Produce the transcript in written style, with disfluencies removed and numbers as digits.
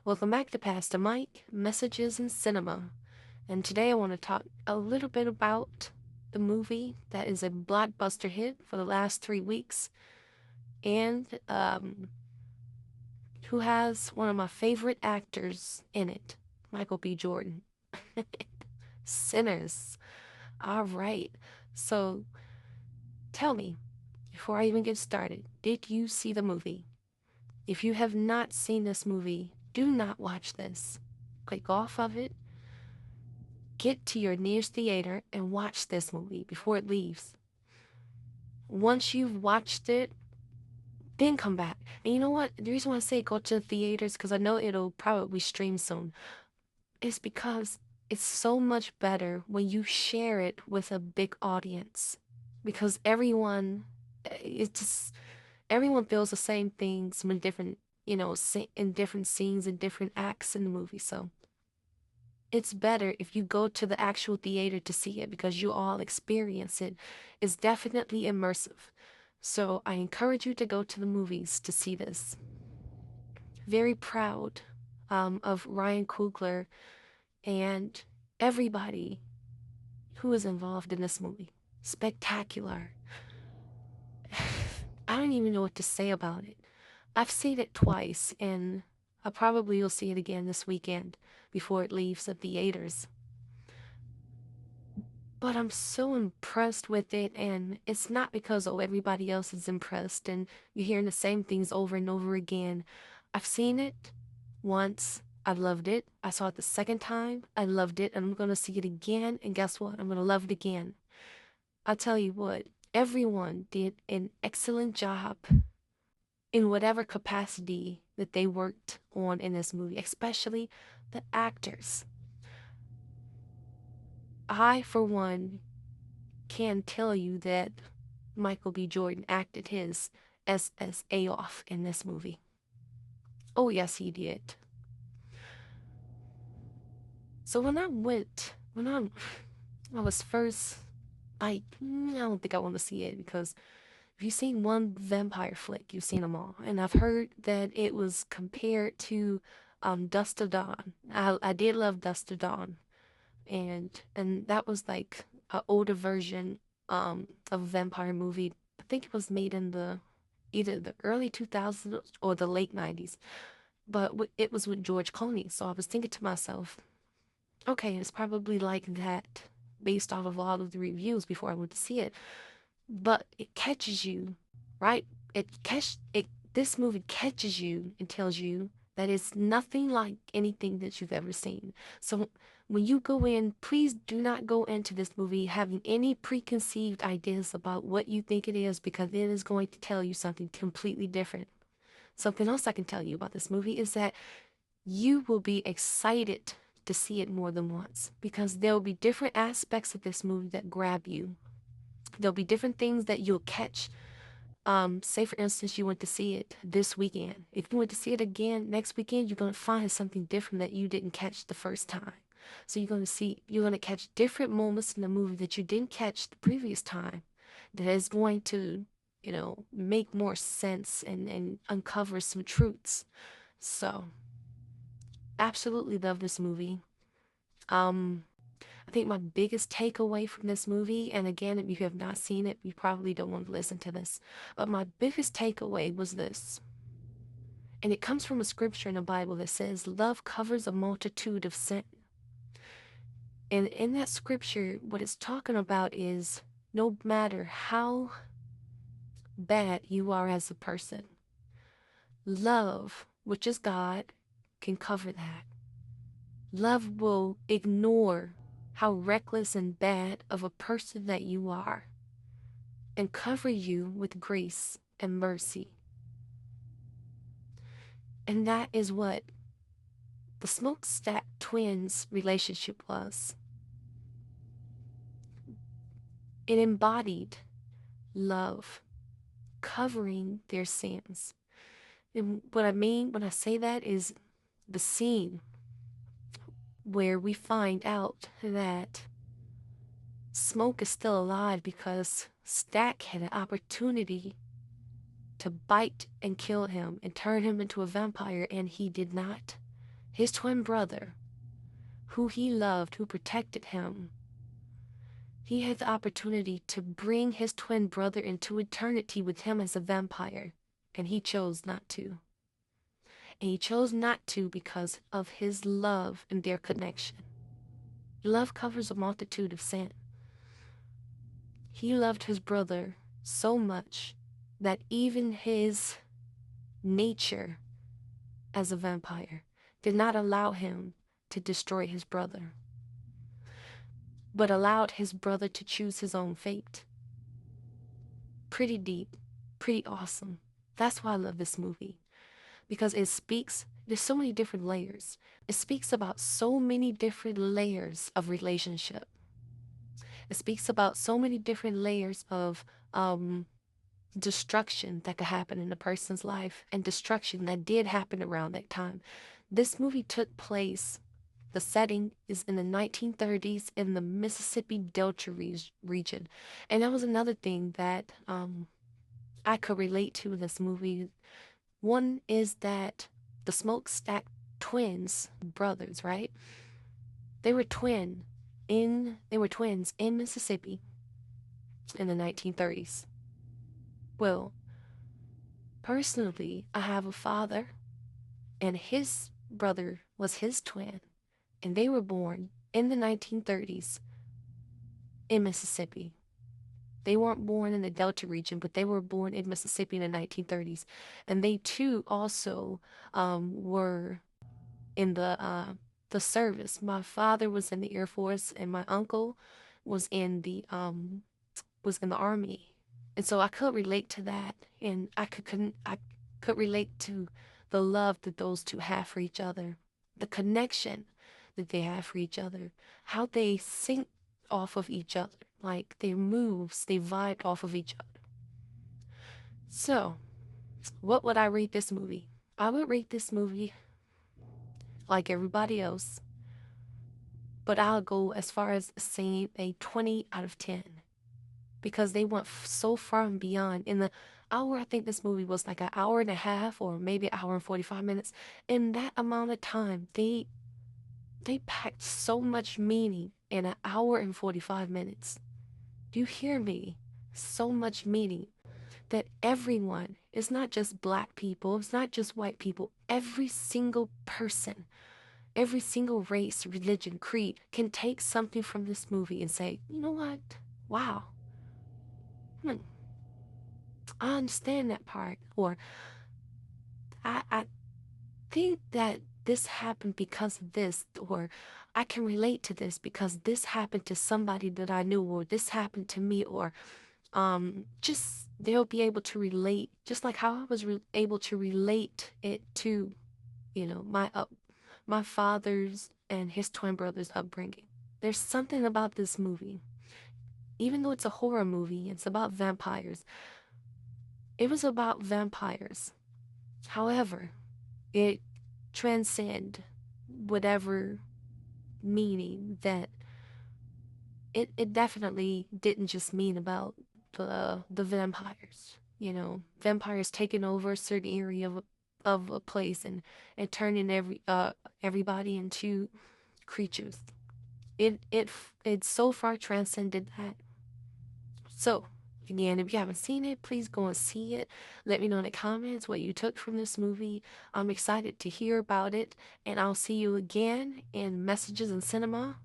Welcome back to Past the Mic, Messages in Cinema. And today I want to talk a little bit about the movie that is a blockbuster hit for the last 3 weeks and who has one of my favorite actors in it, Michael B. Jordan. Sinners. All right. So tell me, before I even get started, did you see the movie? If you have not seen this movie, do not watch this. Click off of it. Get to your nearest theater and watch this movie before it leaves. Once you've watched it, then come back. And you know what? The reason why I say go to the theaters, because I know it'll probably stream soon, is because it's so much better when you share it with a big audience. Because it's just, everyone feels the same things in different, in different scenes and different acts in the movie. So it's better if you go to the actual theater to see it because you all experience it. It's definitely immersive. So I encourage you to go to the movies to see this. Very proud of Ryan Coogler and everybody who is involved in this movie. Spectacular. I don't even know what to say about it. I've seen it twice, and I probably will see it again this weekend before it leaves the theaters. But I'm so impressed with it, and it's not because everybody else is impressed and you're hearing the same things over and over again. I've seen it once. I loved it. I saw it the second time. I loved it, and I'm gonna see it again. And guess what? I'm gonna love it again. I'll tell you what, everyone did an excellent job in whatever capacity that they worked on in this movie, especially the actors. I, for one, can tell you that Michael B. Jordan acted his SSA off in this movie. Oh, yes, he did. So I was first, I don't think I want to see it because if you've seen one vampire flick, you've seen them all. And I've heard that it was compared to Dust to Dawn. I did love Dust to Dawn. And that was like an older version of a vampire movie. I think it was made in the either the early 2000s or the late 90s, but it was with George Clooney. So I was thinking to myself, okay, it's probably like that based off of all of the reviews before I went to see it. But it catches you, right? This movie catches you and tells you that it's nothing like anything that you've ever seen. So when you go in, please do not go into this movie having any preconceived ideas about what you think it is because it is going to tell you something completely different. Something else I can tell you about this movie is that you will be excited to see it more than once because there will be different aspects of this movie that grab you. There'll be different things that you'll catch. Say for instance, you went to see it this weekend. If you went to see it again next weekend, you're gonna find something different that you didn't catch the first time. So you're gonna catch different moments in the movie that you didn't catch the previous time. That is going to, make more sense and uncover some truths. So, absolutely love this movie. Um, I think my biggest takeaway from this movie, and again, if you have not seen it, you probably don't want to listen to this, but my biggest takeaway was this. And it comes from a scripture in the Bible that says, love covers a multitude of sin. And in that scripture, what it's talking about is no matter how bad you are as a person, love, which is God, can cover that. Love will ignore how reckless and bad of a person that you are and cover you with grace and mercy. And that is what the Smokestack Twins relationship was. It embodied love, covering their sins. And what I mean when I say that is the scene where we find out that Smoke is still alive because Stack had an opportunity to bite and kill him and turn him into a vampire, and he did not. his twin brother, who he loved, who protected him, he had the opportunity to bring his twin brother into eternity with him as a vampire, and he chose not to. And he chose not to because of his love and their connection. Love covers a multitude of sin. He loved his brother so much that even his nature as a vampire did not allow him to destroy his brother, but allowed his brother to choose his own fate. Pretty deep, pretty awesome. That's why I love this movie, because there's so many different layers. It speaks about so many different layers of relationship. It speaks about so many different layers of destruction that could happen in a person's life and destruction that did happen around that time. This movie took place, the setting is in the 1930s in the Mississippi Delta region. And that was another thing that I could relate to in this movie. One is that the Smokestack twins, brothers, right? They were they were twins in Mississippi in the 1930s. Well, personally, I have a father and his brother was his twin, and they were born in the 1930s in Mississippi. They weren't born in the Delta region, but they were born in Mississippi in the 1930s. And they too also were in the service. My father was in the Air Force, and my uncle was in the army. And so I could relate to that, and I could relate to the love that those two have for each other, the connection that they have for each other, how they sync off of each other, like their moves, they vibe off of each other. So, what would I rate this movie? I would rate this movie like everybody else, but I'll go as far as saying a 20 out of 10 because they went so far and beyond. In the hour, I think this movie was like an hour and a half or maybe an hour and 45 minutes. In that amount of time, they packed so much meaning in an hour and 45 minutes. Do you hear me? So much meaning that everyone, it's not just black people, it's not just white people, every single person, every single race, religion, creed can take something from this movie and say, you know what? Wow. Hmm, I understand that part. Or I think that this happened because of this. Or I can relate to this because this happened to somebody that I knew, or this happened to me, or just they'll be able to relate, just like how I was able to relate it to, my father's and his twin brother's upbringing. There's something about this movie, even though it's a horror movie, it's about vampires. It was about vampires. However, it transcend whatever meaning that it definitely didn't just mean about the vampires. Vampires taking over a certain area of a place and turning everybody into creatures. It so far transcended that. So, again, if you haven't seen it, please go and see it. Let me know in the comments what you took from this movie. I'm excited to hear about it, and I'll see you again in Messages in Cinema